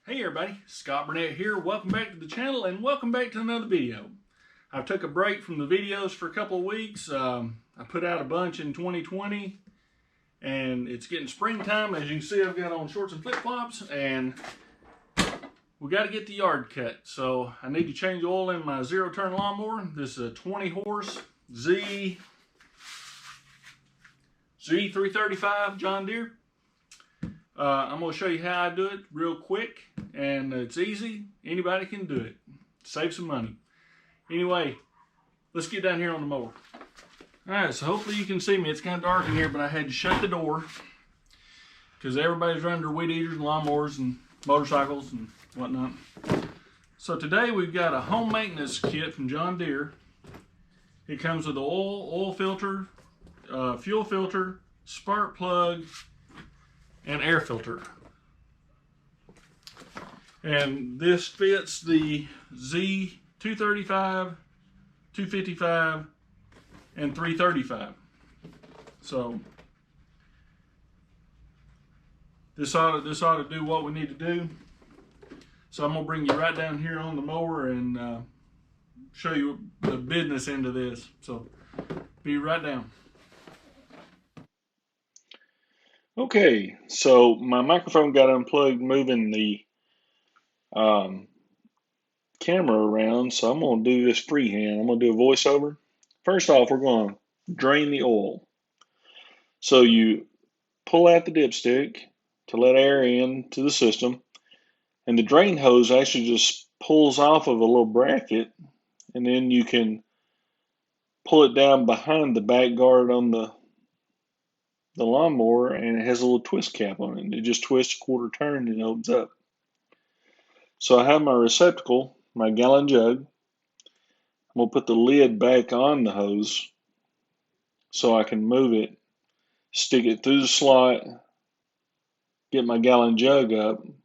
Hey everybody, Scott Burnette here. Welcome back to the channel and welcome back to another video. I took a break from the videos for a couple of weeks. I put out a bunch in 2020 and it's getting springtime. As you can see, I've got on shorts and flip-flops and we got to get the yard cut. So I need to change oil in my zero-turn lawnmower. This is a 20-horse Z335 John Deere. I'm going to show you how I do it real quick, and it's easy. Anybody can do it. Save some money. Anyway, let's get down here on the mower. Alright, so hopefully you can see me. It's kind of dark in here, but I had to shut the door because everybody's running their weed eaters and lawnmowers and motorcycles and whatnot. So today we've got a home maintenance kit from John Deere. It comes with an oil filter, fuel filter, spark plug, and air filter. And this fits the Z235, 255, and 335. So this ought to do what we need to do. So I'm gonna bring you right down here on the mower and show you the business end of this. So be right down. Okay, so my microphone got unplugged moving the camera around, so I'm going to do this freehand. I'm going to do a voiceover. First off, we're going to drain the oil. So you pull out the dipstick to let air in to the system, and the drain hose actually just pulls off of a little bracket, and then you can pull it down behind the back guard on the lawnmower, and it has a little twist cap on it. It just twists a quarter turn and it opens up. So I have my receptacle, my gallon jug. I'm going to put the lid back on the hose so I can move it, stick it through the slot, get my gallon jug up, and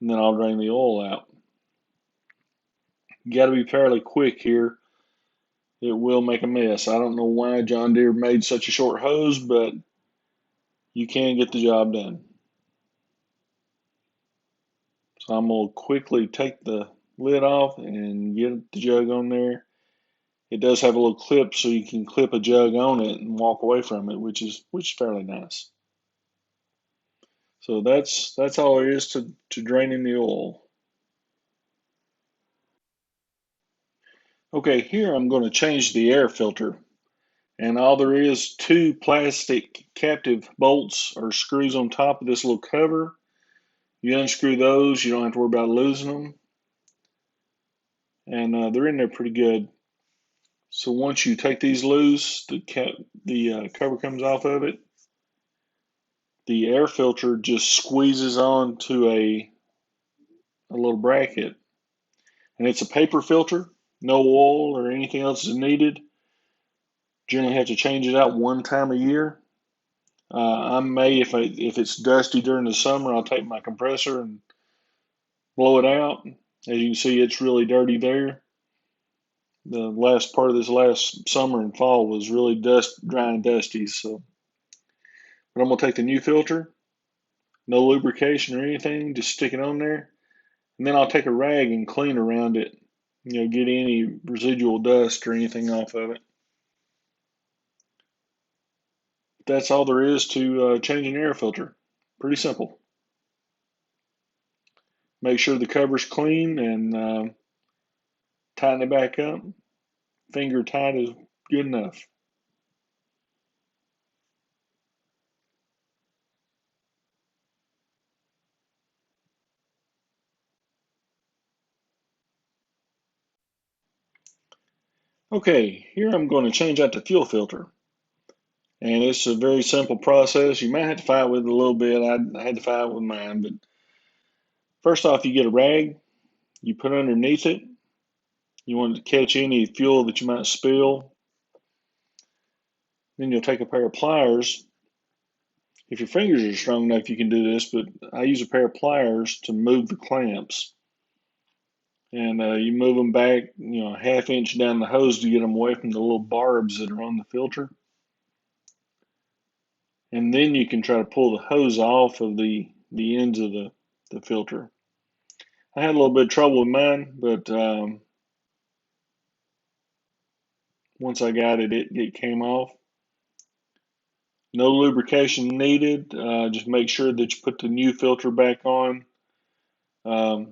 then I'll drain the oil out. You got to be fairly quick here. It will make a mess. I don't know why John Deere made such a short hose, but you can get the job done. So I'm going to quickly take the lid off and get the jug on there. It does have a little clip so you can clip a jug on it and walk away from it, which is fairly nice. So that's all there is to draining the oil. Okay, here I'm going to change the air filter. And all there is, two plastic captive bolts or screws on top of this little cover. You unscrew those, you don't have to worry about losing them. And they're in there pretty good. So once you take these loose, the cover comes off of it. The air filter just squeezes onto a little bracket. And it's a paper filter. No oil or anything else is needed. Generally have to change it out one time a year. I may, if it's dusty during the summer, I'll take my compressor and blow it out. As you can see, it's really dirty there. The last part of this last summer and fall was really dry and dusty. So, but I'm gonna take the new filter, no lubrication or anything, just stick it on there, and then I'll take a rag and clean around it. Get any residual dust or anything off of it. That's all there is to changing an air filter. Pretty simple. Make sure the cover's clean and tighten it back up. Finger tight is good enough. Okay, here I'm going to change out the fuel filter. And it's a very simple process. You might have to fight with it a little bit. I had to fight with mine. But first off, you get a rag. You put it underneath it. You want to catch any fuel that you might spill. Then you'll take a pair of pliers. If your fingers are strong enough, you can do this, but I use a pair of pliers to move the clamps. And you move them back, a half inch down the hose to get them away from the little barbs that are on the filter. And then you can try to pull the hose off of the ends of the the filter. I had a little bit of trouble with mine, but once I got it, it came off. No lubrication needed. Just make sure that you put the new filter back on, the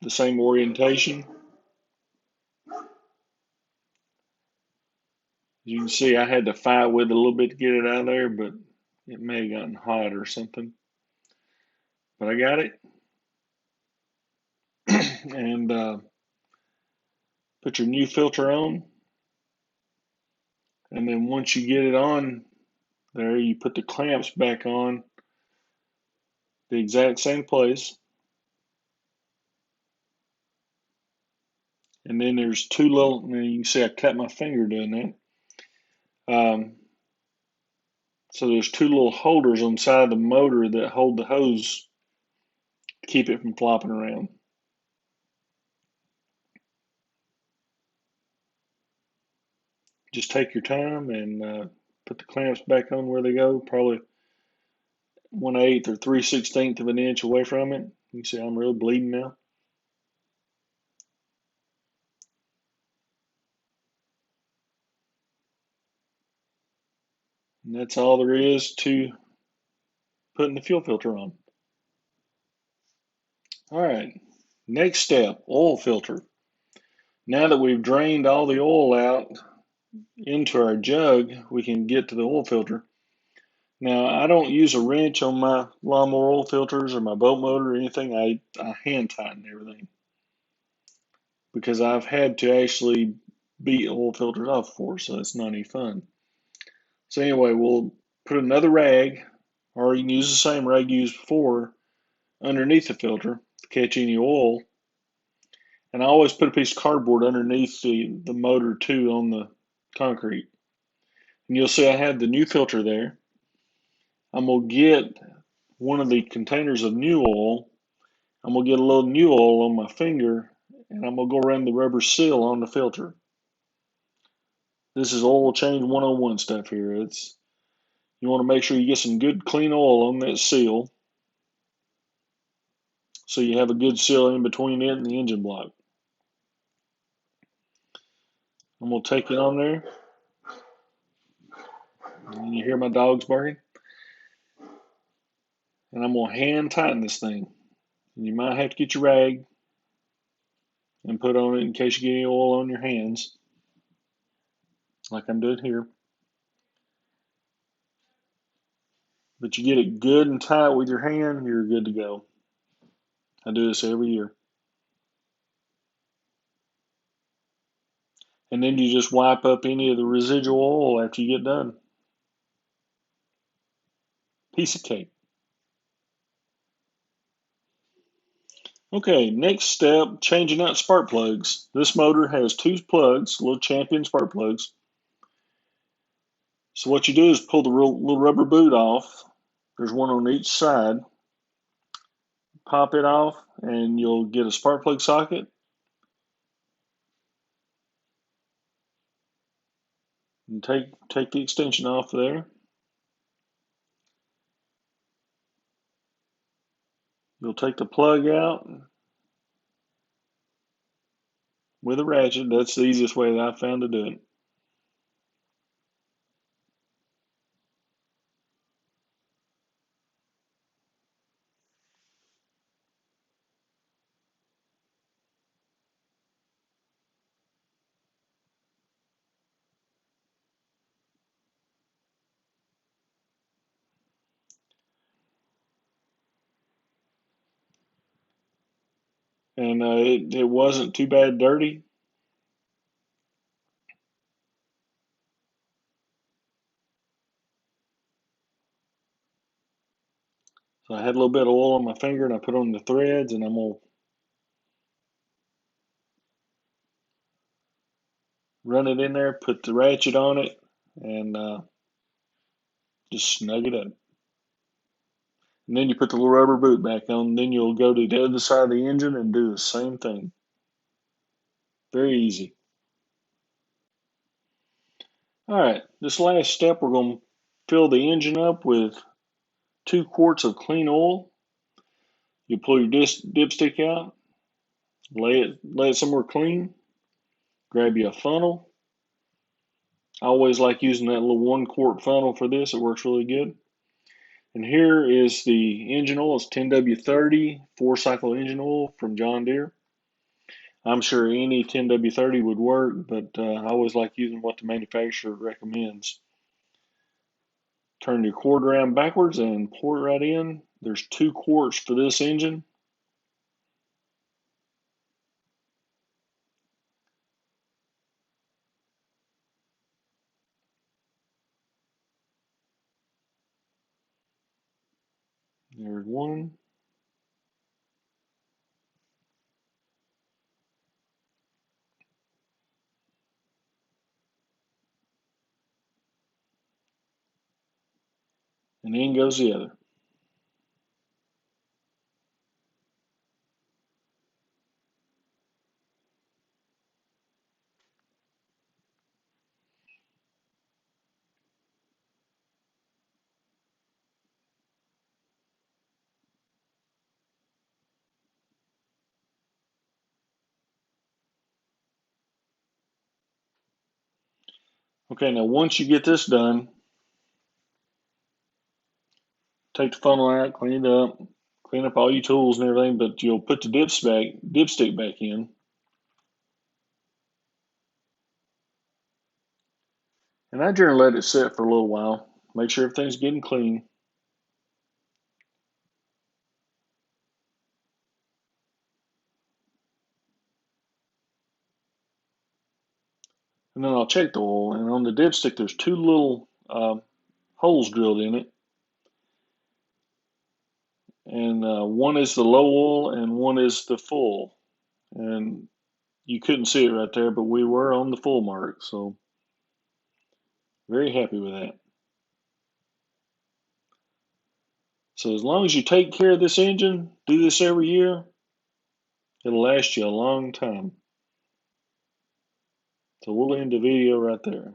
same orientation. As you can see, I had to fight with it a little bit to get it out of there, but it may have gotten hot or something. But I got it. And put your new filter on. And then once you get it on there, you put the clamps back on the exact same place. And then there's two little, you can see I cut my finger doing that. So there's two little holders on the side of the motor that hold the hose to keep it from flopping around. Just take your time and put the clamps back on where they go, probably 1/8 or 3/16 of an inch away from it. You can see I'm really bleeding now. And that's all there is to putting the fuel filter on. All right, next step, oil filter. Now that we've drained all the oil out into our jug, we can get to the oil filter. Now, I don't use a wrench on my lawnmower oil filters or my boat motor or anything. I hand tighten everything because I've had to actually beat oil filters off before, so it's not any fun. So anyway, we'll put another rag, or you can use the same rag you used before, underneath the filter to catch any oil. And I always put a piece of cardboard underneath the motor too on the concrete. And you'll see I have the new filter there. I'm going to get one of the containers of new oil. I'm going to get a little new oil on my finger, and I'm going to go around the rubber seal on the filter. This is oil change 101 stuff here. You want to make sure you get some good clean oil on that seal so you have a good seal in between it and the engine block. I'm going to take it on there. And you hear my dogs barking? And I'm going to hand tighten this thing. And you might have to get your rag and put on it in case you get any oil on your hands, like I'm doing here. But you get it good and tight with your hand, you're good to go. I do this every year. And then you just wipe up any of the residual oil after you get done. Piece of cake. Okay, next step, changing out spark plugs. This motor has two plugs, little Champion spark plugs. So what you do is pull the little rubber boot off. There's one on each side. Pop it off and you'll get a spark plug socket. And take the extension off there. You'll take the plug out with a ratchet. That's the easiest way that I found to do it. And it wasn't too bad dirty. So I had a little bit of oil on my finger and I put on the threads and I'm going to run it in there, put the ratchet on it, and just snug it up. And then you put the little rubber boot back on. Then you'll go to the other side of the engine and do the same thing. Very easy. All right, this last step, we're going to fill the engine up with 2 quarts of clean oil. You pull your dipstick out, lay it somewhere clean, grab you a funnel. I always like using that little 1-quart funnel for this. It works really good. And here is the engine oil. It's 10W30 4-cycle engine oil from John Deere. I'm sure any 10W30 would work, but I always like using what the manufacturer recommends. Turn your cord around backwards and pour it right in. There's 2 quarts for this engine. There's 1. And in goes the other. Okay, now once you get this done, take the funnel out, clean up all your tools and everything, but you'll put the dipstick back in. And I generally let it sit for a little while. Make sure everything's getting clean. And then I'll check the oil. And on the dipstick, there's 2 little holes drilled in it. And one is the low oil and one is the full. And you couldn't see it right there, but we were on the full mark. So very happy with that. So as long as you take care of this engine, do this every year, it'll last you a long time. So we'll end the video right there.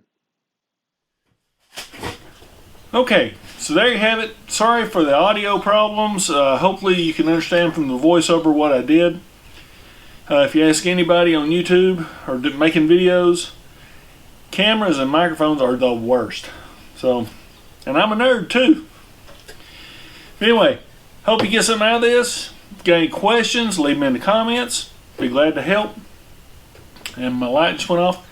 Okay, so there you have it. Sorry for the audio problems. Hopefully you can understand from the voiceover what I did. If you ask anybody on YouTube or making videos, cameras and microphones are the worst. So, and I'm a nerd too. But anyway, hope you get something out of this. If you got any questions, leave them in the comments. Be glad to help. And my light just went off.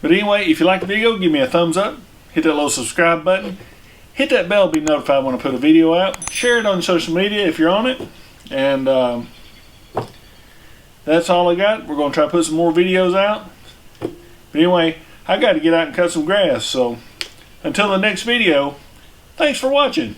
But anyway, if you like the video, give me a thumbs up. Hit that little subscribe button. Hit that bell to be notified when I put a video out. Share it on social media if you're on it. And that's all I got. We're going to try to put some more videos out. But anyway, I got to get out and cut some grass. So until the next video, thanks for watching.